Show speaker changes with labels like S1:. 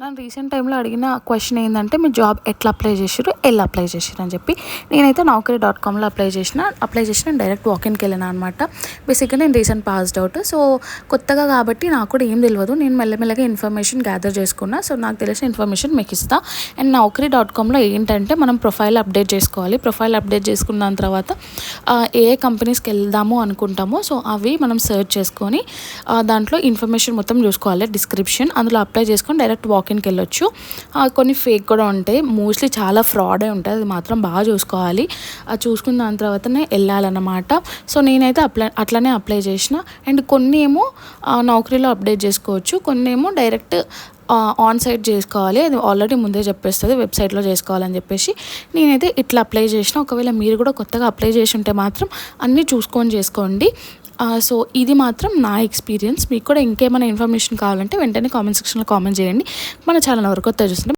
S1: నన్ను రీసెంట్ టైంలో అడిగిన క్వశ్చన్ ఏంటంటే మీరు జాబ్ ఎట్లా అప్లై చేసిర్రు ఎలా అప్లై చేసిర్రు అని చెప్పి నేనైతే naukri.comలో అప్లై చేసిన డైరెక్ట్ వాకిన్కి వెళ్ళిన అనమాట. బేసిక్గా నేను రీసెంట్ పాస్డ్ అవుట్, సో కొత్తగా కాబట్టి నాకు కూడా ఏం తెలియదు. నేను మెల్లమెల్లగా ఇన్ఫర్మేషన్ గ్యాదర్ చేసుకున్నా. సో నాకు తెలిసిన ఇన్ఫర్మేషన్ మీకు ఇస్తా. అండ్ naukri.comలో ఏంటంటే మనం ప్రొఫైల్ అప్డేట్ చేసుకోవాలి. ప్రొఫైల్ అప్డేట్ చేసుకున్న దాని తర్వాత ఏ కంపెనీస్కి వెళ్దాము అనుకుంటామో సో అవి మనం సెర్చ్ చేసుకొని దాంట్లో ఇన్ఫర్మేషన్ మొత్తం చూసుకోవాలి. డిస్క్రిప్షన్ అందులో అప్లై చేసుకొని డైరెక్ట్ వాకిన్కి వెళ్ళొచ్చు. కొన్ని ఫేక్ కూడా ఉంటాయి, మోస్ట్లీ చాలా ఫ్రాడే ఉంటుంది, అది మాత్రం బాగా చూసుకోవాలి. అది చూసుకున్న దాని తర్వాతనే వెళ్ళాలన్నమాట. సో నేనైతే అట్లనే అప్లై చేసిన. అండ్ కొన్ని ఏమో నౌకరీలో అప్డేట్ చేసుకోవచ్చు, కొన్ని ఏమో డైరెక్ట్ ఆన్ సైట్ చేసుకోవాలి. అది ఆల్రెడీ ముందే చెప్పేస్తుంది వెబ్సైట్లో చేసుకోవాలని చెప్పేసి. నేనైతే ఇట్లా అప్లై చేసిన. ఒకవేళ మీరు కూడా కొత్తగా అప్లై చేసి ఉంటే మాత్రం అన్నీ చూసుకొని చేసుకోండి. సో ఇది మాత్రం నా ఎక్స్పీరియన్స్. మీకు కూడా ఇంకేమైనా ఇన్ఫర్మేషన్ కావాలంటే వెంటనే కామెంట్ సెక్షన్లో కామెంట్ చేయండి. మన ఛానల్ వరకు కొత్త చూస్తుంటే